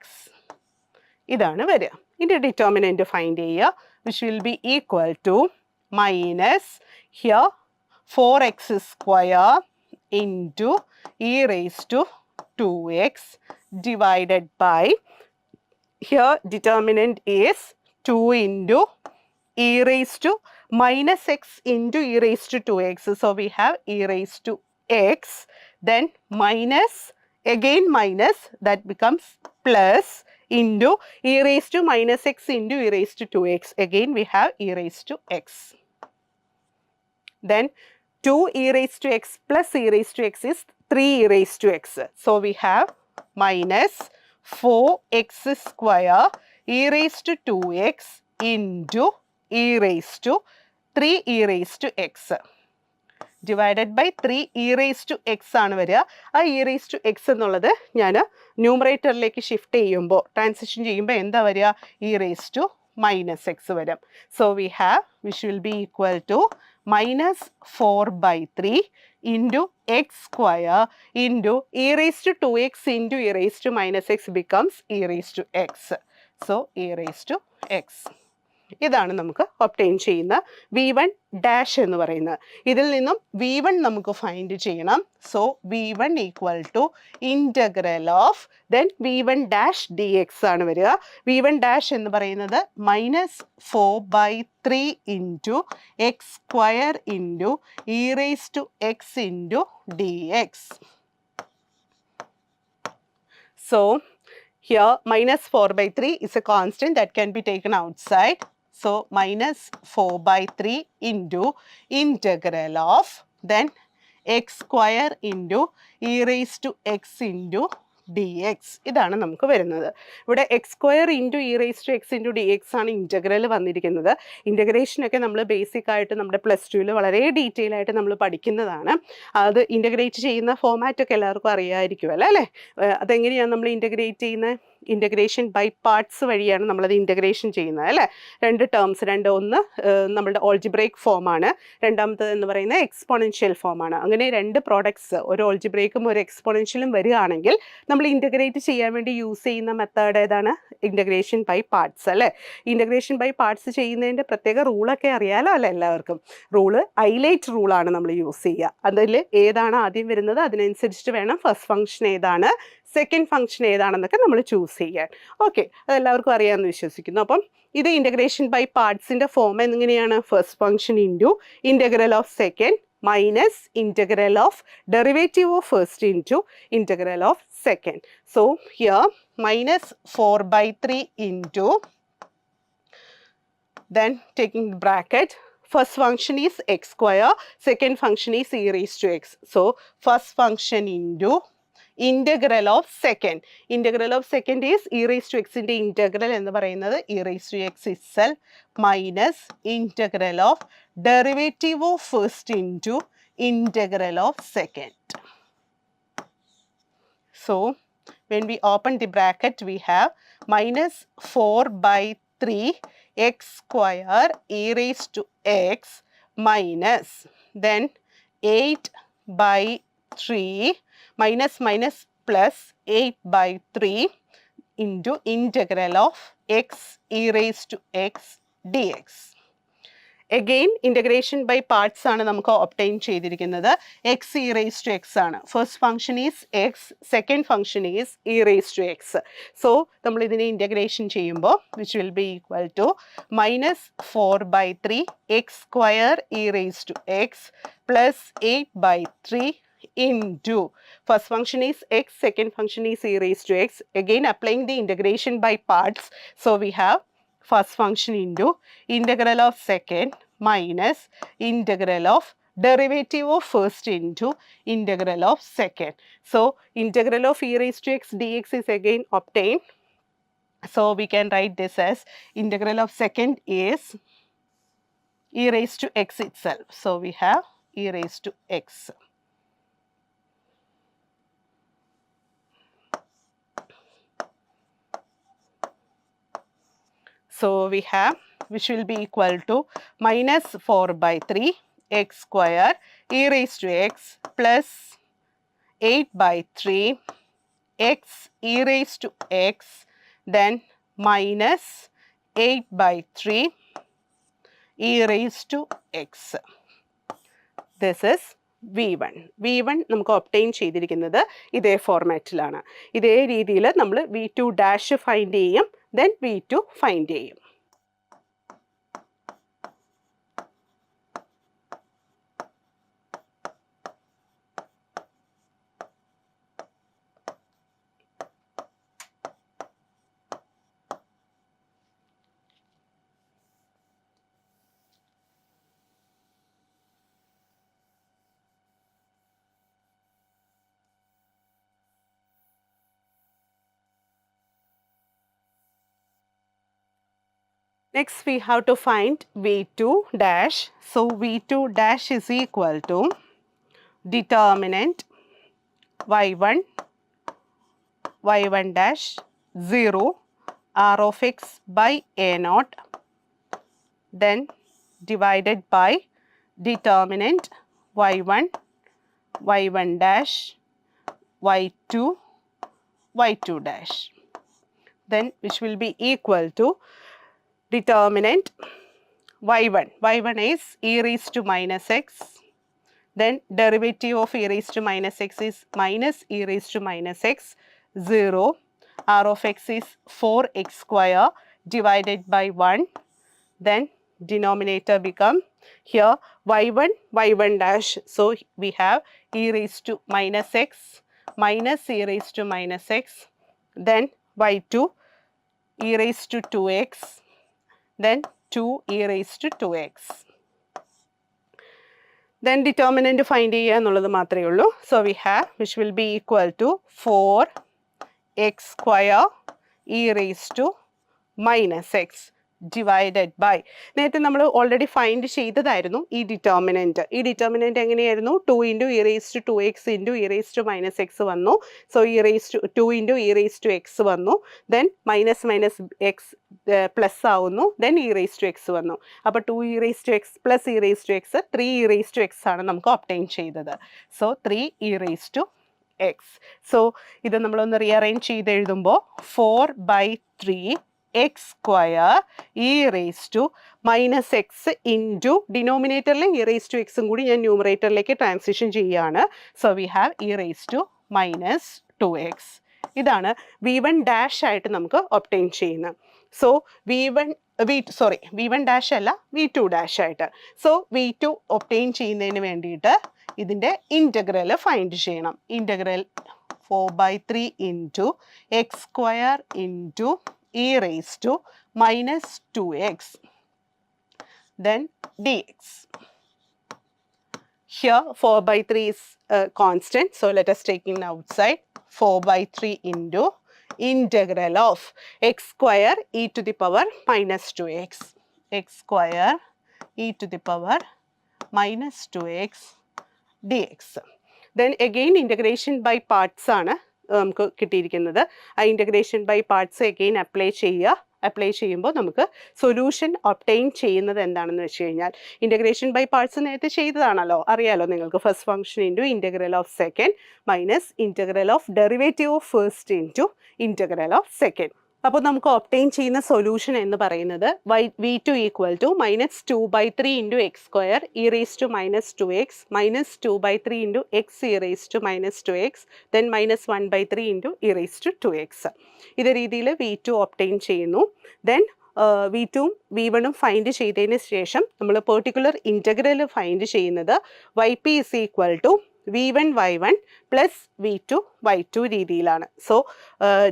ഇതാണ് വരിക. ഇതിൻ്റെ determinant find ചെയ്യുക, which will be equal to minus here 4x square into e raised to 2x divided by, here determinant is 2 into e raised to minus x into e raised to 2x. So we have e raised to x, then minus, again minus, that becomes plus, into e raised to minus x into e raised to 2x. Again we have e raised to x. Then 2 e raised to x plus e raised to x is 3 e raised to x. So we have minus 4x square e raised to 2x into e raised to 3 e raised to x divided by 3 e raise to x ആണ് വരിക. ആ E raise to X എന്നുള്ളത് ഞാൻ ന്യൂമറേറ്ററിലേക്ക് shift ചെയ്യുമ്പോൾ transition ചെയ്യുമ്പോൾ എന്താ വരിക? E raise to minus x വരും. So we have which will be equal to minus 4/3 into x square into e raised to 2x into e raised to minus x becomes e raised to x. So e raised to x. ഇതാണ് നമുക്ക് obtain ചെയ്യുന്ന V1 dash എന്ന് പറയുന്നത്. ഇതിൽ നിന്നും V1 നമുക്ക് find ചെയ്യണം. So V1 equal to integral of then V1 dash d x ആണ് വരിക. V1 ഡാഷ് എന്ന് പറയുന്നത് -4/3 into x square into e raise to x into d x. So here -4/3 is a constant that can be taken outside. So -4/3 into integral of then x square into e raised to x into dx. ഇതാണ് നമുക്ക് വരുന്നത്. ഇവിടെ x square into e raise to x into d x ആണ് integral വന്നിരിക്കുന്നത്. ഇൻ്റഗ്രേഷനൊക്കെ നമ്മൾ basic ആയിട്ട് നമ്മുടെ +2 വളരെ ഡീറ്റെയിൽ ആയിട്ട് നമ്മൾ പഠിക്കുന്നതാണ്. അത് ഇൻ്റഗ്രേറ്റ് ചെയ്യുന്ന ഫോമാറ്റൊക്കെ എല്ലാവർക്കും അറിയാമായിരിക്കുമല്ലോ അല്ലേ? അതെങ്ങനെയാണ് നമ്മൾ ഇൻ്റഗ്രേറ്റ് ചെയ്യുന്നത്? ഇൻ്റഗ്രേഷൻ ബൈ പാർട്സ് വഴിയാണ് നമ്മളത് ഇൻ്റഗ്രേഷൻ ചെയ്യുന്നത് അല്ലേ? രണ്ട് ടേംസ്, ഒന്ന് നമ്മളുടെ ഓൾജിബ്രേക്ക് ഫോമാണ്, രണ്ടാമത്തത് എന്ന് പറയുന്നത് എക്സ്പോണൻഷ്യൽ ഫോമാണ്. അങ്ങനെ രണ്ട് പ്രോഡക്ട്സ്, ഒരു ഓൾജിബ്രേക്കും ഒരു എക്സ്പോണൻഷ്യലും വരികയാണെങ്കിൽ നമ്മൾ ഇൻ്റഗ്രേറ്റ് ചെയ്യാൻ വേണ്ടി യൂസ് ചെയ്യുന്ന മെത്തേഡ് ഏതാണ്? ഇൻ്റഗ്രേഷൻ ബൈ പാർട്സ് അല്ലേ? ഇൻ്റഗ്രേഷൻ ബൈ പാർട്സ് ചെയ്യുന്നതിൻ്റെ പ്രത്യേക റൂളൊക്കെ അറിയാലോ അല്ലേ എല്ലാവർക്കും? റൂള് ഐലൈറ്റ് റൂളാണ് നമ്മൾ യൂസ് ചെയ്യുക. അതിൽ ഏതാണ് ആദ്യം വരുന്നത് അതിനനുസരിച്ചിട്ട് വേണം ഫസ്റ്റ് ഫംഗ്ഷൻ ഏതാണ്, സെക്കൻഡ് ഫംഗ്ഷൻ ഏതാണെന്നൊക്കെ നമ്മൾ ചൂസ് ചെയ്യാൻ. ഓക്കെ, അതെല്ലാവർക്കും അറിയാമെന്ന് വിശ്വസിക്കുന്നു. അപ്പം ഇത് ഇൻ്റഗ്രേഷൻ ബൈ പാർട്സിൻ്റെ ഫോം എങ്ങനെയാണ്? First function into integral of second minus integral of derivative of first into integral of second. So here -4/3 into then taking the bracket, first function is x square, second function is e raised to x. So first function into integral of second. Integral of second is e raised to x into integral എന്ന് പറയുന്നത് e raised to x itself minus integral of derivative of first into integral of second. So when we open the bracket we have -4/3 x square e raised to x minus then 8/3 minus minus plus 8/3 into integral of x e raised to x dx. Again integration by parts ആണ് നമുക്ക് obtain ചെയ്തിരിക്കുന്നത്. x e raised to x ആണ്. First function is x, second function is e raised to x. So നമ്മൾ ഇതിനെ integration ചെയ്യുമ്പോൾ which will be equal to -4/3 x square e raised to x plus 8/3 into first function is x, second function is e raised to x. Again applying the integration by parts. So we have first function into integral of second minus integral of derivative of first into integral of second. So integral of e raised to x dx is again obtained. So we can write this as integral of second is e raised to x itself. So we have e raised to x. So we have which will be equal to -4/3 x square e raised to x plus 8/3 x e raised to x then minus 8/3 e raised to x. This is V1. V1 നമുക്ക് obtain ചെയ്തിരിക്കുന്നത് ഇതേ ഫോർമാറ്റിലാണ്. ഇതേ രീതിയിൽ നമ്മൾ V2 dash find ചെയ്യും, then V2 find ചെയ്യും. Next we have to find V2 dash. So V2 dash is equal to determinant y1 dash 0 r of x by a naught, then divided by determinant y1 dash y2 dash, then which will be equal to determinant y1 is e raised to minus x, then derivative of e raised to minus x is minus e raised to minus x, 0, r of x is 4x square divided by 1, then denominator become here y1 dash, so we have e raised to minus x minus e raised to minus x, then y2 e raised to 2x, then 2 e raised to 2x. Then determinant find ചെയ്യുക എന്നുള്ളത് മാത്രമേ ഉള്ളൂ. So we have which will be equal to 4x square e raised to minus x divided by, നേരത്തെ നമ്മൾ already find ചെയ്തതായിരുന്നു ഈ determinant. ഈ determinant എങ്ങനെയായിരുന്നു? 2 into e raise to 2x into e raise to minus x വന്നു. So e raise to 2 into e raise to x വന്നു, then minus x plus ആവുന്നു, then e raise to x വന്നു. അപ്പോൾ 2 e raise to x plus e raise to x 3 e raise to x ആണ് നമുക്ക് obtain ചെയ്തത്. So 3 e raise to x. So ഇത് നമ്മളൊന്ന് rearrange ചെയ്ത് എഴുതുമ്പോൾ 4/3 x square e raised to minus x into ഡിനോമിനേറ്ററിലെ e raised to x കൂടി ഞാൻ ന്യൂമറേറ്ററിലേക്ക് transition ചെയ്യുകയാണ്. So we have e raised to minus 2x. ഇതാണ് v1 ഡാഷ് ആയിട്ട് നമുക്ക് ഒബ്റ്റെയിൻ ചെയ്യുന്നത്. സോ v1 ഡാഷ് അല്ല v2 ഡാഷ് ആയിട്ട്. സോ v2 ഒബ്റ്റെയിൻ ചെയ്യുന്നതിന് വേണ്ടിയിട്ട് ഇതിൻ്റെ ഇൻ്റഗ്രൽ ഫൈൻഡ് ചെയ്യണം. Integral 4/3 into x square into e raised to minus 2x, then dx. Here 4/3 is constant, so let us take it outside. 4/3 into integral of x square e to the power minus 2x, x square e to the power minus 2x dx. Then again integration by parts ആണ് നമുക്ക് കിട്ടിയിരിക്കുന്നത്. ആ integration by parts again apply ചെയ്യുക. Apply ചെയ്യുമ്പോൾ നമുക്ക് solution obtain ചെയ്യുന്നത് എന്താണെന്ന് വെച്ച് കഴിഞ്ഞാൽ, ഇൻ്റഗ്രേഷൻ ബൈ പാർട്സ് നേരത്തെ ചെയ്തതാണല്ലോ, അറിയാലോ നിങ്ങൾക്ക്. First function into integral of second minus integral of derivative of first into integral of second. അപ്പോൾ നമുക്ക് ഒബ്റ്റെയിൻ ചെയ്യുന്ന സൊല്യൂഷൻ എന്ന് പറയുന്നത് v2 equal to minus 2/3 into x square e raise to minus 2x minus 2/3 into x e raise to minus 2x then minus 1/3 into e raise to 2x. ഇതേ രീതിയിൽ v2 obtain ചെയ്യുന്നു. Then v2ഉം v1ഉം find ചെയ്തതിന് ശേഷം നമ്മൾ particular integral find ചെയ്യുന്നത് yp is equal to v1 y1 plus v2 y2 രീതിയിലാണ്. So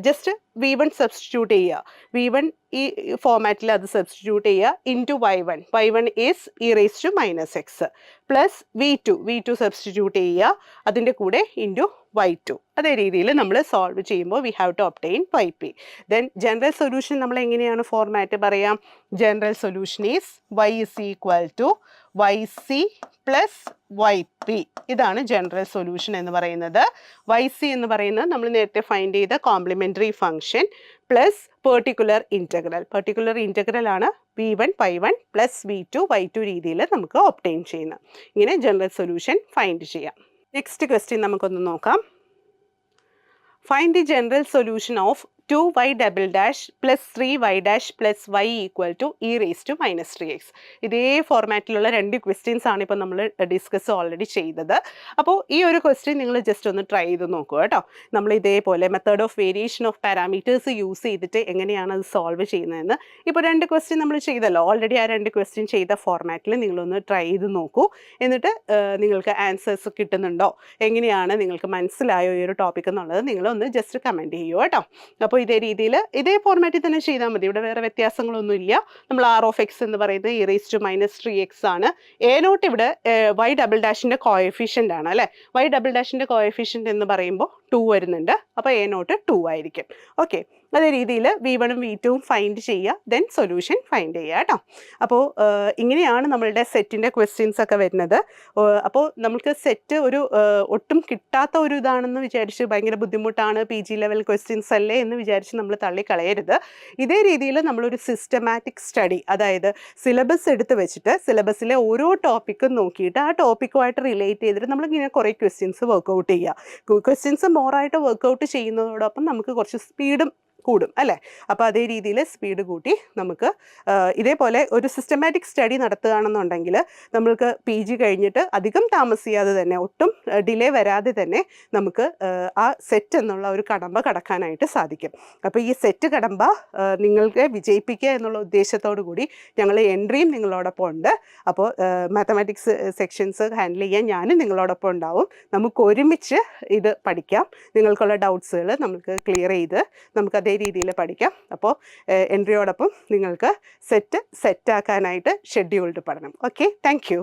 just v1 substitute ചെയ്യുക. v1 ഈ ഫോമാറ്റിൽ അത് സബ്സ്റ്റിറ്റ്യൂട്ട് ചെയ്യുക into y1 is e raise to minus x plus v2 substitute ചെയ്യുക, അതിൻ്റെ കൂടെ ഇൻറ്റു y2. അതേ രീതിയിൽ നമ്മൾ സോൾവ് ചെയ്യുമ്പോൾ we have to obtain yp. Then general solution നമ്മൾ എങ്ങനെയാണ് ഫോർമാറ്റ് പറയാം? General solution is y is equal to yc plus yp. ഇതാണ് ജനറൽ സൊല്യൂഷൻ എന്ന് പറയുന്നത്. yc എന്ന് പറയുന്നത് നമ്മൾ നേരത്തെ ഫൈൻഡ് ചെയ്ത complementary function plus particular integral ആണ് v1 y1 plus v2 y2 രീതിയിൽ നമുക്ക് ഒബ്റ്റെയിൻ ചെയ്യുന്നത്. ഇങ്ങനെ ജനറൽ സൊല്യൂഷൻ ഫൈൻഡ് ചെയ്യാം. നെക്സ്റ്റ് ക്വസ്റ്റ്യൻ നമുക്കൊന്ന് നോക്കാം. Find the general solution of 2y double dash plus 3y dash plus y equal to e raise to minus 3x. ഇതേ ഫോർമാറ്റിലുള്ള 2 questions ആണ് ഇപ്പോൾ നമ്മൾ ഡിസ്കസ് ഓൾറെഡി ചെയ്തത്. അപ്പോൾ ഈ ഒരു ക്വസ്റ്റ്യൻ നിങ്ങൾ ജസ്റ്റ് ഒന്ന് ട്രൈ ചെയ്ത് നോക്കുക കേട്ടോ. നമ്മൾ ഇതേപോലെ method of variation of parameters use ചെയ്തിട്ട് എങ്ങനെയാണ് അത് സോൾവ് ചെയ്യുന്നതെന്ന് ഇപ്പോൾ 2 ക്വസ്റ്റ്യൻ നമ്മൾ ചെയ്തല്ലോ ഓൾറെഡി. ആ 2 ക്വസ്റ്റ്യൻ ചെയ്ത ഫോർമാറ്റിൽ നിങ്ങളൊന്ന് ട്രൈ ചെയ്ത് നോക്കൂ. എന്നിട്ട് നിങ്ങൾക്ക് ആൻസേഴ്സ് കിട്ടുന്നുണ്ടോ, എങ്ങനെയാണ് നിങ്ങൾക്ക് മനസ്സിലായോ ഈ ഒരു ടോപ്പിക് എന്നുള്ളത് നിങ്ങളൊന്ന് ജസ്റ്റ് കമൻറ്റ് ചെയ്യുമോ കേട്ടോ. അപ്പോൾ ഇതേ രീതിയിൽ ഇതേ ഫോർമാറ്റിൽ തന്നെ ചെയ്താൽ മതി. ഇവിടെ വേറെ വ്യത്യാസങ്ങളൊന്നും ഇല്ല. നമ്മൾ ആർ ഓഫ് എക്സ് എന്ന് പറയുന്നത് E raise to minus 3x ആണ്. എ നോട്ട് ഇവിടെ വൈ ഡബിൾ ഡാഷിൻ്റെ കോഎഫിഷ്യൻ്റ് ആണ് അല്ലേ. വൈ ഡബിൾ ഡാഷിൻ്റെ കോഎഫിഷ്യൻ്റ് എന്ന് പറയുമ്പോൾ 2 വരുന്നുണ്ട്. അപ്പോൾ എ നോട്ട് 2 ആയിരിക്കും. ഓക്കെ, അതേ രീതിയിൽ V1 V2 ഫൈൻഡ് ചെയ്യുക, ദെൻ സൊല്യൂഷൻ ഫൈൻഡ് ചെയ്യുക കേട്ടോ. അപ്പോൾ ഇങ്ങനെയാണ് നമ്മളുടെ സെറ്റിൻ്റെ ക്വസ്റ്റ്യൻസ് ഒക്കെ വരുന്നത്. അപ്പോൾ നമുക്ക് സെറ്റ് ഒരു ഒട്ടും കിട്ടാത്ത ഒരു ഇതാണെന്ന് വിചാരിച്ച് ഭയങ്കര ബുദ്ധിമുട്ടാണ്, PG ലെവൽ ക്വസ്റ്റ്യൻസ് അല്ലേ എന്ന് വിചാരിച്ച് നമ്മൾ തള്ളിക്കളയരുത്. ഇതേ രീതിയിൽ നമ്മളൊരു സിസ്റ്റമാറ്റിക് സ്റ്റഡി, അതായത് സിലബസ് എടുത്ത് വെച്ചിട്ട് സിലബസിലെ ഓരോ ടോപ്പിക്കും നോക്കിയിട്ട് ആ ടോപ്പിക്കുമായിട്ട് റിലേറ്റ് ചെയ്തിട്ട് നമ്മളിങ്ങനെ കുറേ ക്വസ്റ്റ്യൻസ് വർക്കൗട്ട് ചെയ്യുക. ക്വസ്റ്റ്യൻസ് മോറായിട്ട് വർക്കൗട്ട് ചെയ്യുന്നതോടൊപ്പം നമുക്ക് കുറച്ച് സ്പീഡും കൂടും അല്ലേ. അപ്പോൾ അതേ രീതിയിൽ സ്പീഡ് കൂട്ടി നമുക്ക് ഇതേപോലെ ഒരു സിസ്റ്റമാറ്റിക് സ്റ്റഡി നടത്തുകയാണെന്നുണ്ടെങ്കിൽ നമ്മൾക്ക് PG കഴിഞ്ഞിട്ട് അധികം താമസിയാതെ തന്നെ, ഒട്ടും ഡിലേ വരാതെ തന്നെ നമുക്ക് ആ സെറ്റ് എന്നുള്ള ഒരു കടമ്പ കടക്കാനായിട്ട് സാധിക്കും. അപ്പോൾ ഈ സെറ്റ് കടമ്പ നിങ്ങൾക്ക് വിജയിപ്പിക്കുക എന്നുള്ള ഉദ്ദേശത്തോടു കൂടി ഞങ്ങൾ എൻട്രിയും നിങ്ങളോടൊപ്പം ഉണ്ട്. അപ്പോൾ മാത്തമാറ്റിക്സ് സെക്ഷൻസ് ഹാൻഡിൽ ചെയ്യാൻ ഞാനും നിങ്ങളോടൊപ്പം ഉണ്ടാവും. നമുക്ക് ഒരുമിച്ച് ഇത് പഠിക്കാം. നിങ്ങൾക്കുള്ള ഡൗട്ട്സുകൾ നമുക്ക് ക്ലിയർ ചെയ്ത് നമുക്ക് അതേ രീതിയിൽ പഠിക്കാം. അപ്പോൾ എൻട്രിയോടൊപ്പം നിങ്ങൾക്ക് സെറ്റാക്കാനായിട്ട് ഷെഡ്യൂൾഡ് പഠനം. Okay, thank you.